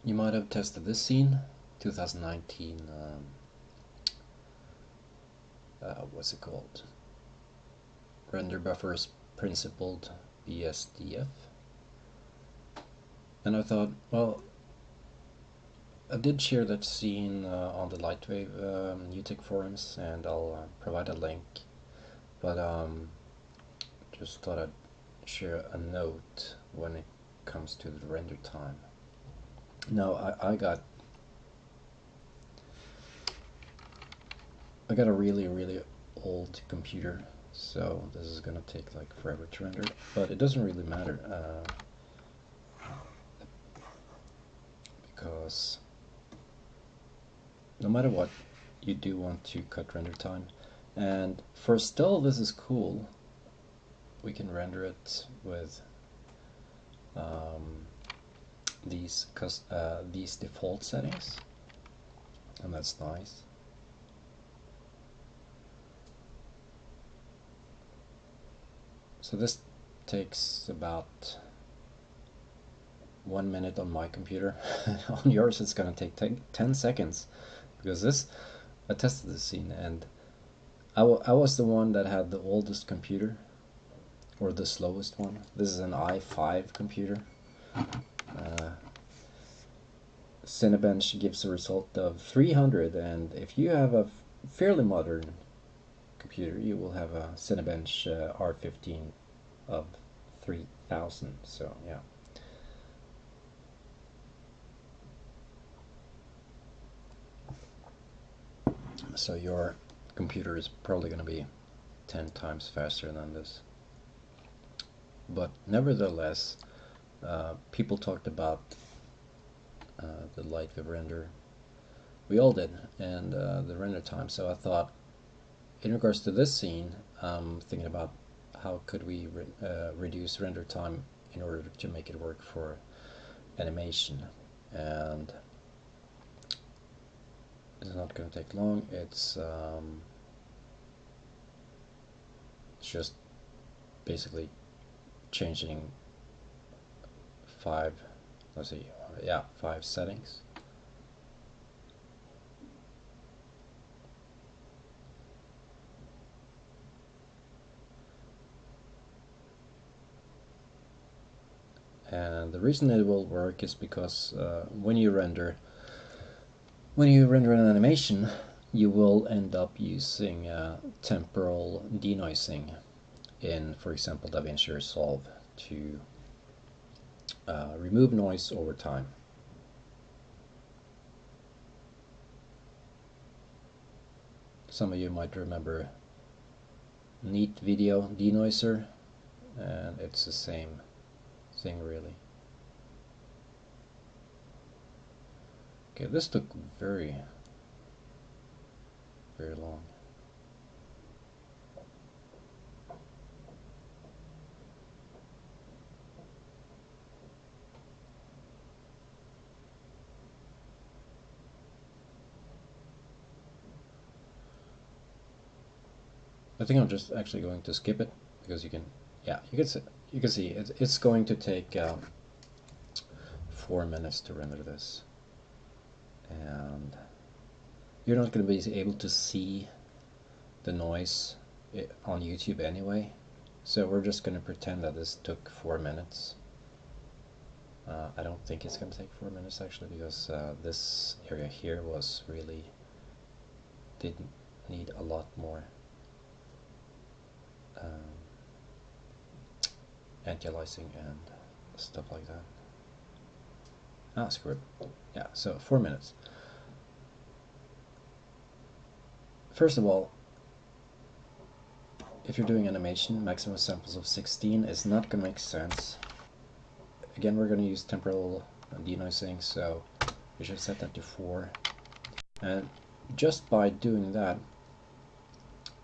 You might have tested this scene, 2019, what's it called? Render buffers principled BSDF. And I thought, well, I did share that scene on the LightWave NewTek forums, and I'll provide a link. But just thought I'd share a note when it comes to the render time. Now I got a really old computer, so this is gonna take like forever to render, but it doesn't really matter because no matter what, you do want to cut render time. And for still, this is cool. We can render it with these default settings, and that's nice. So this takes about 1 minute on my computer. On yours it's gonna take 10 seconds, because I tested this scene, and I was the one that had the oldest computer, or the slowest one. This is an i5 computer. Cinebench gives a result of 300, and if you have a fairly modern computer, you will have a Cinebench R15 of 3000. So yeah. So your computer is probably going to be 10 times faster than this. But nevertheless, people talked about the LightWave render. We all did, and the render time. So I thought, in regards to this scene, I'm thinking about how could we reduce render time in order to make it work for animation. And it's not going to take long. It's just basically changing five settings. And the reason it will work is because when you render an animation, you will end up using temporal denoising in, for example, DaVinci Resolve to remove noise over time. Some of you might remember Neat Video Denoiser, and it's the same thing really. Okay, this took very long. I think I'm just actually going to skip it, because you can see it's going to take 4 minutes to render this, and you're not going to be able to see the noise on YouTube anyway, so we're just going to pretend that this took 4 minutes. I don't think it's going to take 4 minutes actually, because this area here didn't need a lot more anti-aliasing and stuff like that. Screw it. Yeah, so 4 minutes. First of all, if you're doing animation, maximum samples of 16 is not going to make sense. Again, we're going to use temporal denoising, so we should set that to 4. And just by doing that,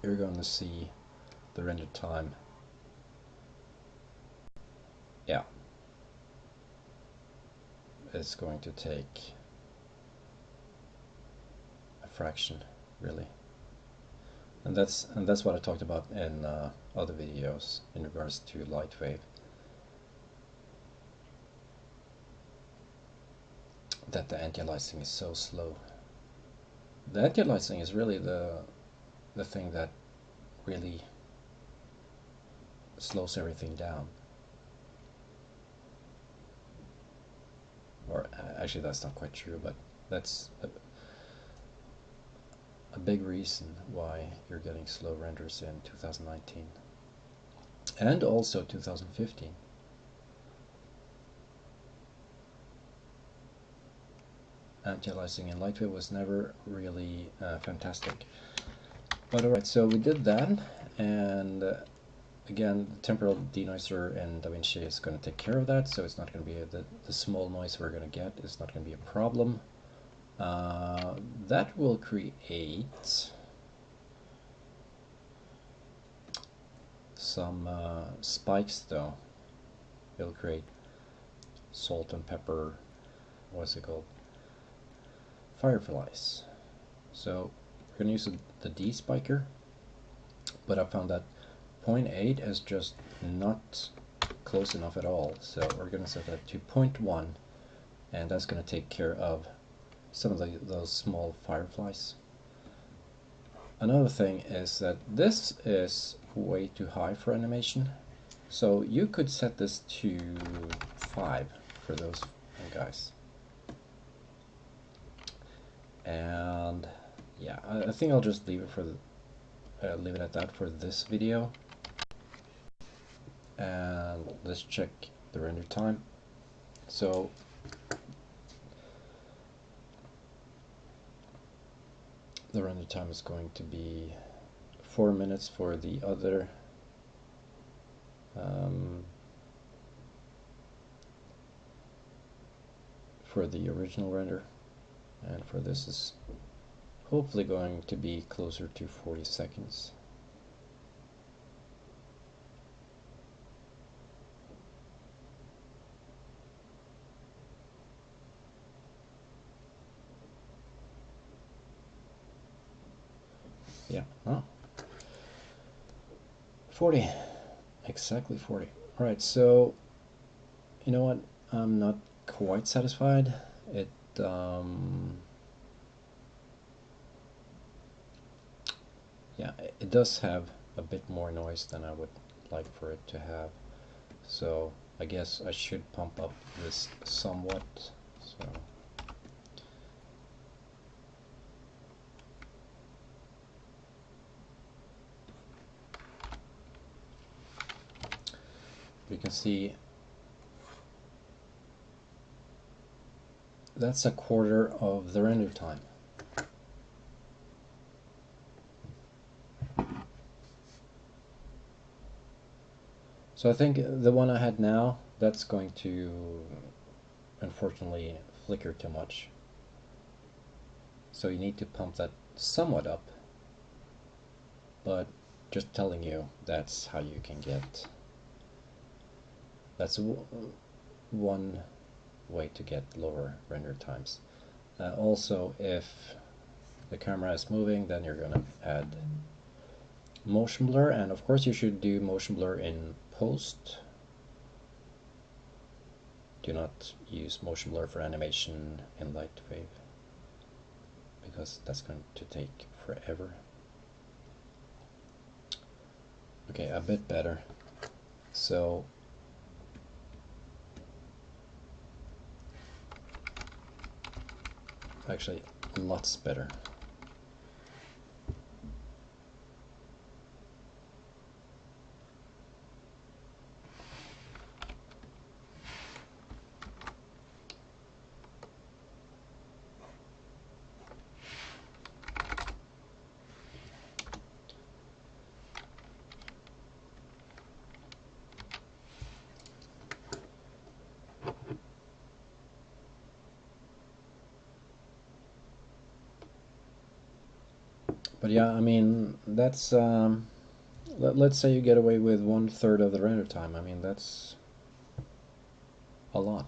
you're going to see the render time. Yeah, it's going to take a fraction, really. And that's what I talked about in other videos in regards to LightWave. that the anti-aliasing is so slow. The anti-aliasing is really the thing that really slows everything down. Or actually, that's not quite true, but that's a big reason why you're getting slow renders in 2019 and also 2015. Anti-aliasing in LightWave was never really fantastic. But alright, so we did that, and again, the temporal denoiser in DaVinci is going to take care of that, so it's not going to be the small noise we're going to get is not going to be a problem. That will create some spikes, though. It'll create salt and pepper, what's it called? Fireflies. So we're going to use the D-spiker, but I found that 0.8 is just not close enough at all, so we're going to set that to 0.1, and that's going to take care of some of those small fireflies. Another thing is that this is way too high for animation, so you could set this to 5 for those guys. And yeah, I think I'll just leave it for leave it at that for this video. And let's check the render time. So the render time is going to be 4 minutes for the other for the original render, and for this is hopefully going to be closer to 40 seconds. Yeah, oh, 40, exactly 40. All right, so you know what? I'm not quite satisfied. It yeah, it does have a bit more noise than I would like for it to have. So I guess I should pump up this somewhat. So you can see that's a quarter of the render time. So I think the one I had now, that's going to unfortunately flicker too much. So you need to pump that somewhat up, but just telling you that's how you can get, that's one way to get lower render times. Also, if the camera is moving, then you're going to add motion blur, and of course you should do motion blur in post. Do not use motion blur for animation in LightWave, because that's going to take forever. Okay, a bit better. So actually lots better. But yeah, I mean, that's let's say you get away with 1/3 of the render time. I mean, that's a lot.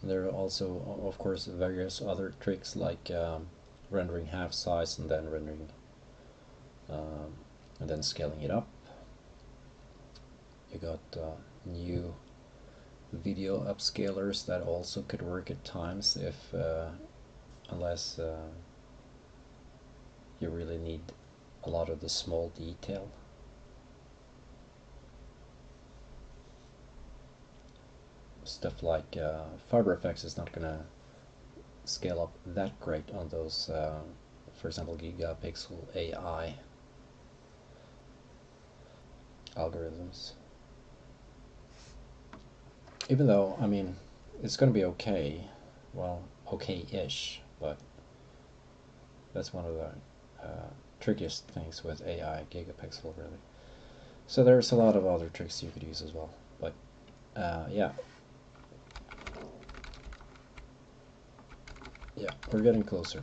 There are also, of course, various other tricks like rendering half size and then rendering and then scaling it up. You got new video upscalers that also could work at times if unless you really need a lot of the small detail. Stuff like fiber effects is not gonna scale up that great on those for example gigapixel AI algorithms. Even though, I mean, it's going to be okay, well, okay-ish, but that's one of the trickiest things with AI gigapixel, really. So there's a lot of other tricks you could use as well, but yeah, we're getting closer.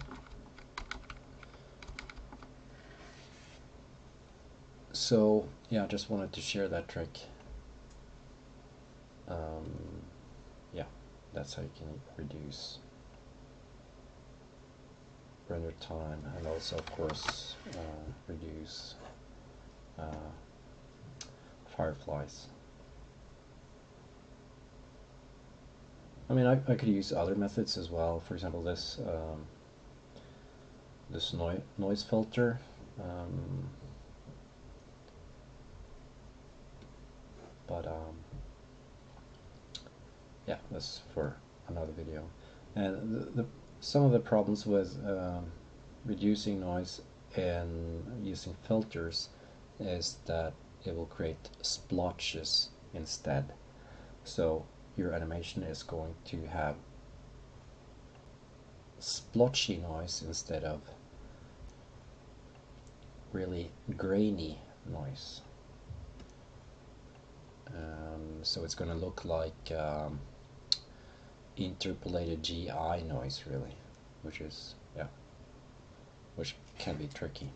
So yeah, just wanted to share that trick. Yeah, that's how you can reduce render time and also, of course, reduce fireflies. I mean, I could use other methods as well. For example, this this noise filter. But yeah, that's for another video. And some of the problems with reducing noise and using filters is that it will create splotches instead. So your animation is going to have splotchy noise instead of really grainy noise. So it's going to look like interpolated GI noise, really, which is, yeah, which can be tricky.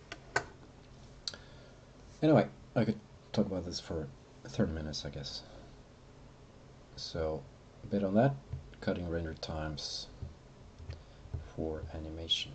Anyway, I could talk about this for 30 minutes, I guess. So, a bit on that, cutting render times for animation.